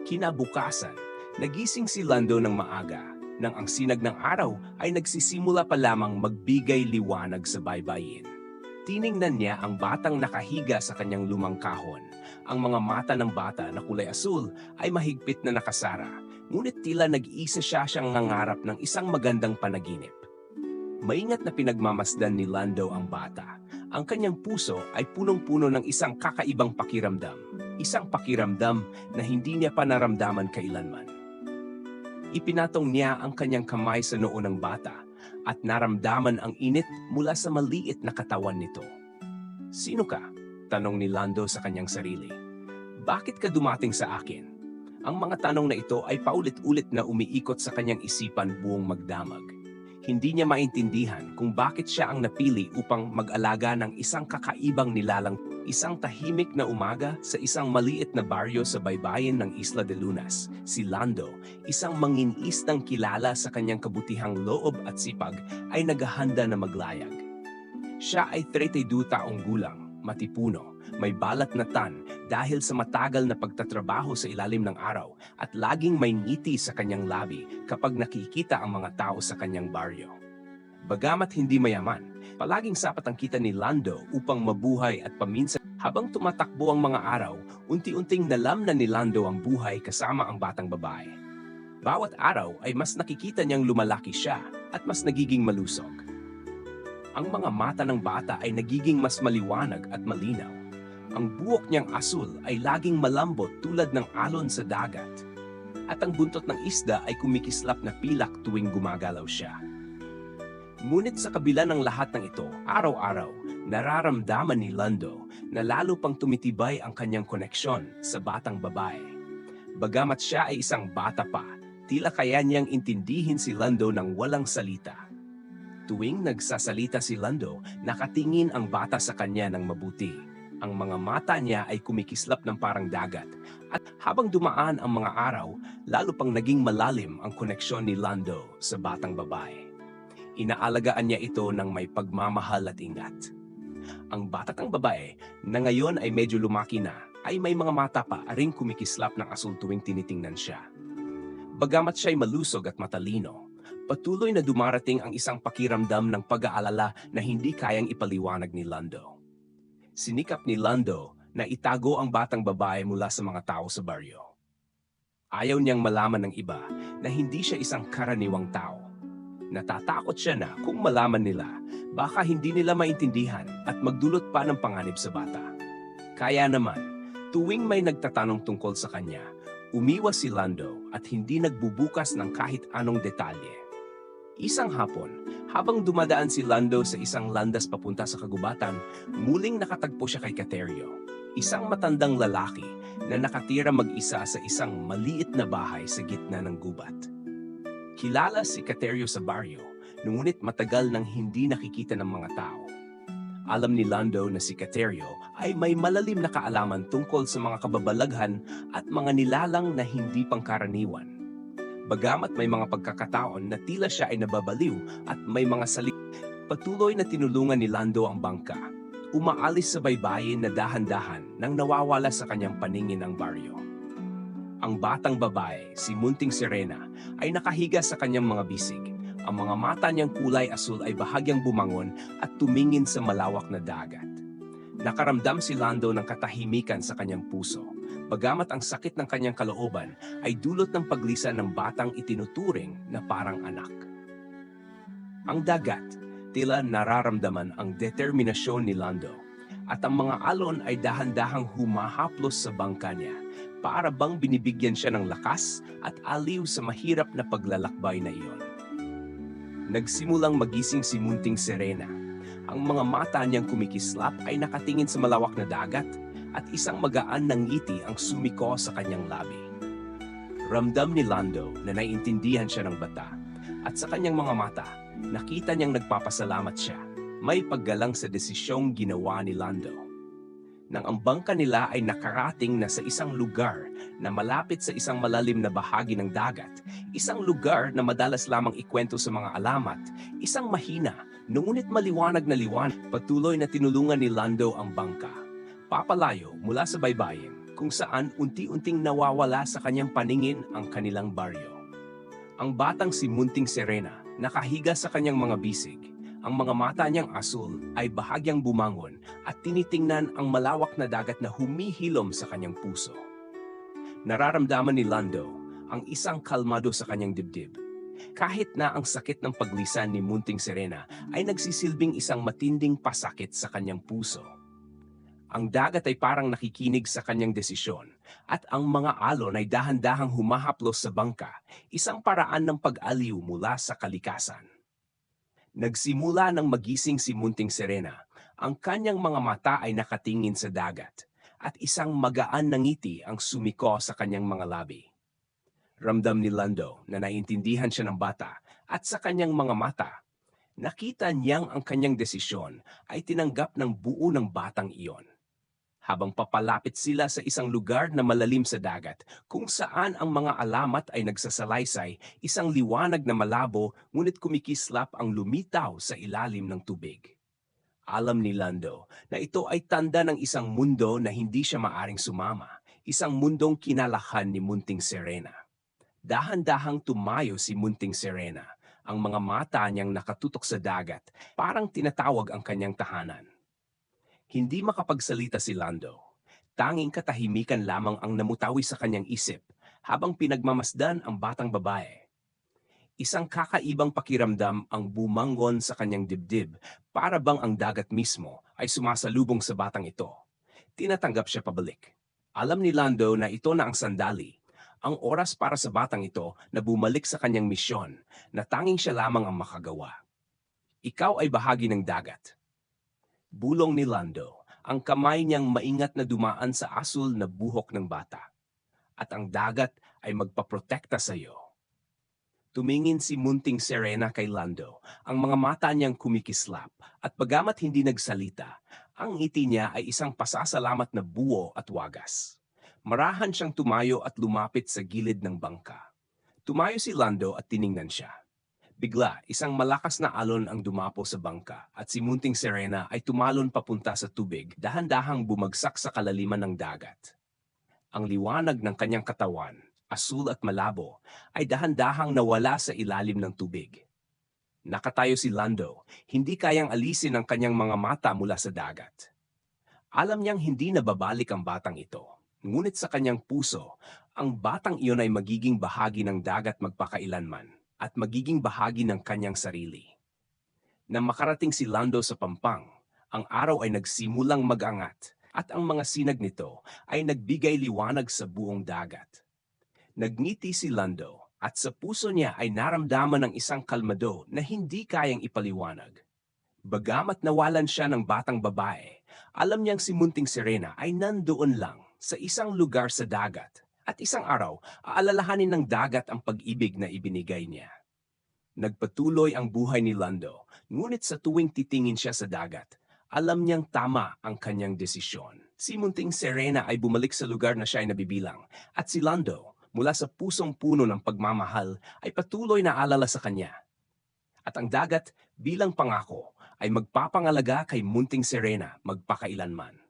Kinabukasan, nagising si Lando ng maaga nang ang sinag ng araw ay nagsisimula pa lamang magbigay liwanag sa baybayin. Tiningnan niya ang batang nakahiga sa kanyang lumang kahon. Ang mga mata ng bata na kulay asul ay mahigpit na nakasara, ngunit tila nag-iisa siyang nangarap ng isang magandang panaginip. Maingat na pinagmamasdan ni Lando ang bata. Ang kanyang puso ay punong-puno ng isang kakaibang pakiramdam. Isang pakiramdam na hindi niya pa naramdaman kailanman. Ipinatong niya ang kanyang kamay sa noo ng bata at naramdaman ang init mula sa maliit na katawan nito. "Sino ka?" tanong ni Lando sa kanyang sarili. "Bakit ka dumating sa akin?" Ang mga tanong na ito ay paulit-ulit na umiikot sa kanyang isipan buong magdamag. Hindi niya maintindihan kung bakit siya ang napili upang mag-alaga ng isang kakaibang nilalang. Isang tahimik na umaga sa isang maliit na baryo sa baybayin ng Isla de Lunas, si Lando, isang mangingisdang kilala sa kanyang kabutihang loob at sipag, ay naghahanda na maglayag. Siya ay 32 taong gulang, matipuno, may balat na tan dahil sa matagal na pagtatrabaho sa ilalim ng araw at laging may ngiti sa kanyang labi kapag nakikita ang mga tao sa kanyang baryo. Bagamat hindi mayaman, palaging sapat ang kita ni Lando upang mabuhay at paminsan. Habang tumatakbo ang mga araw, unti-unting nalamnan ni Lando ang buhay kasama ang batang babae. Bawat araw ay mas nakikita niyang lumalaki siya at mas nagiging malusog. Ang mga mata ng bata ay nagiging mas maliwanag at malinaw. Ang buhok niyang asul ay laging malambot tulad ng alon sa dagat. At ang buntot ng isda ay kumikislap na pilak tuwing gumagalaw siya. Ngunit sa kabila ng lahat ng ito, araw-araw, nararamdaman ni Lando na lalo pang tumitibay ang kanyang koneksyon sa batang babae. Bagamat siya ay isang bata pa, tila kaya niyang intindihin si Lando ng walang salita. Tuwing nagsasalita si Lando, nakatingin ang bata sa kanya ng mabuti. Ang mga mata niya ay kumikislap ng parang dagat. At habang dumaan ang mga araw, lalo pang naging malalim ang koneksyon ni Lando sa batang babae. Inaalagaan niya ito ng may pagmamahal at ingat. Ang batang babae, na ngayon ay medyo lumaki na, ay may mga mata pa ring kumikislap ng asul tuwing tinitingnan siya. Bagamat siya'y malusog at matalino, patuloy na dumarating ang isang pakiramdam ng pag-aalala na hindi kayang ipaliwanag ni Lando. Sinikap ni Lando na itago ang batang babae mula sa mga tao sa baryo. Ayaw niyang malaman ng iba na hindi siya isang karaniwang tao. Natatakot siya na kung malaman nila, baka hindi nila maintindihan at magdulot pa ng panganib sa bata. Kaya naman, tuwing may nagtatanong tungkol sa kanya, umiwas si Lando at hindi nagbubukas ng kahit anong detalye. Isang hapon, habang dumadaan si Lando sa isang landas papunta sa kagubatan, muling nakatagpo siya kay Caterio, isang matandang lalaki na nakatira mag-isa sa isang maliit na bahay sa gitna ng gubat. Kilala si Caterio sa baryo, ngunit matagal nang hindi nakikita ng mga tao. Alam ni Lando na si Caterio ay may malalim na kaalaman tungkol sa mga kababalaghan at mga nilalang na hindi pangkaraniwan. Bagamat may mga pagkakataon na tila siya ay nababaliw at may mga patuloy na tinulungan ni Lando ang bangka. Umaalis sa baybayin na dahan-dahan nang nawawala sa kanyang paningin ang baryo. Ang batang babae, si Munting Serena, ay nakahiga sa kanyang mga bisig. Ang mga mata niyang kulay asul ay bahagyang bumangon at tumingin sa malawak na dagat. Nakaramdam si Lando ng katahimikan sa kanyang puso. Bagamat ang sakit ng kanyang kalooban ay dulot ng paglisan ng batang itinuturing na parang anak. Ang dagat, tila nararamdaman ang determinasyon ni Lando, at ang mga alon ay dahan-dahang humahaplos sa bangka niya, para bang binibigyan siya ng lakas at aliw sa mahirap na paglalakbay na iyon. Nagsimulang magising si Munting Serena. Ang mga mata niyang kumikislap ay nakatingin sa malawak na dagat at isang magaan na ngiti ang sumiko sa kanyang labi. Ramdam ni Lando na naiintindihan siya ng bata at sa kanyang mga mata, nakita niyang nagpapasalamat siya. May paggalang sa desisyong ginawa ni Lando. Nang ang bangka nila ay nakarating na sa isang lugar na malapit sa isang malalim na bahagi ng dagat, isang lugar na madalas lamang ikwento sa mga alamat, isang mahina, ngunit maliwanag na liwanag, patuloy na tinulungan ni Lando ang bangka. Papalayo mula sa baybayin, kung saan unti-unting nawawala sa kanyang paningin ang kanilang baryo. Ang batang si Munting Serena, nakahiga sa kanyang mga bisig. Ang mga mata niyang asul ay bahagyang bumangon at tinitingnan ang malawak na dagat na humihilom sa kanyang puso. Nararamdaman ni Lando ang isang kalmado sa kanyang dibdib. Kahit na ang sakit ng paglisan ni Munting Serena ay nagsisilbing isang matinding pasakit sa kanyang puso. Ang dagat ay parang nakikinig sa kanyang desisyon at ang mga alon ay dahan-dahang humahaplos sa bangka, isang paraan ng pag-aliw mula sa kalikasan. Nagsimula ng magising si Munting Serena. Ang kanyang mga mata ay nakatingin sa dagat at isang magaan na ngiti ang sumiko sa kanyang mga labi. Ramdam ni Lando na naiintindihan siya ng bata at sa kanyang mga mata, nakita niyang ang kanyang desisyon ay tinanggap ng buo ng batang iyon. Habang papalapit sila sa isang lugar na malalim sa dagat, kung saan ang mga alamat ay nagsasalaysay, isang liwanag na malabo ngunit kumikislap ang lumitaw sa ilalim ng tubig. Alam ni Lando na ito ay tanda ng isang mundo na hindi siya maaring sumama, isang mundong kinalakhan ni Munting Serena. Dahan-dahang tumayo si Munting Serena, ang mga mata niyang nakatutok sa dagat, parang tinatawag ang kanyang tahanan. Hindi makapagsalita si Lando. Tanging katahimikan lamang ang namutawi sa kanyang isip habang pinagmamasdan ang batang babae. Isang kakaibang pakiramdam ang bumangon sa kanyang dibdib para bang ang dagat mismo ay sumasalubong sa batang ito. Tinatanggap siya pabalik. Alam ni Lando na ito na ang sandali, ang oras para sa batang ito na bumalik sa kanyang misyon na tanging siya lamang ang makagawa. Ikaw ay bahagi ng dagat. Bulong ni Lando, ang kamay niyang maingat na dumaan sa asul na buhok ng bata. At ang dagat ay magpaprotekta sa iyo. Tumingin si Munting Serena kay Lando, ang mga mata niyang kumikislap at bagamat hindi nagsalita, ang ngiti niya ay isang pasasalamat na buo at wagas. Marahan siyang tumayo at lumapit sa gilid ng bangka. Tumayo si Lando at tiningnan siya. Bigla, isang malakas na alon ang dumapo sa bangka at si Munting Serena ay tumalon papunta sa tubig, dahan-dahang bumagsak sa kalaliman ng dagat. Ang liwanag ng kanyang katawan, asul at malabo, ay dahan-dahang nawala sa ilalim ng tubig. Nakatayo si Lando, hindi kayang alisin ang kanyang mga mata mula sa dagat. Alam niyang hindi nababalik ang batang ito, ngunit sa kanyang puso, ang batang iyon ay magiging bahagi ng dagat magpakailanman at magiging bahagi ng kanyang sarili. Nang makarating si Lando sa pampang, ang araw ay nagsimulang mag-angat at ang mga sinag nito ay nagbigay liwanag sa buong dagat. Nagngiti si Lando at sa puso niya ay naramdaman ng isang kalmado na hindi kayang ipaliwanag. Bagamat nawalan siya ng batang babae, alam niyang si Munting Serena ay nandoon lang sa isang lugar sa dagat. At isang araw, aalalahanin ng dagat ang pag-ibig na ibinigay niya. Nagpatuloy ang buhay ni Lando, ngunit sa tuwing titingin siya sa dagat, alam niyang tama ang kanyang desisyon. Si Munting Serena ay bumalik sa lugar na siya ay nabibilang, at si Lando, mula sa pusong puno ng pagmamahal, ay patuloy na alala sa kanya. At ang dagat, bilang pangako, ay magpapangalaga kay Munting Serena magpakailanman.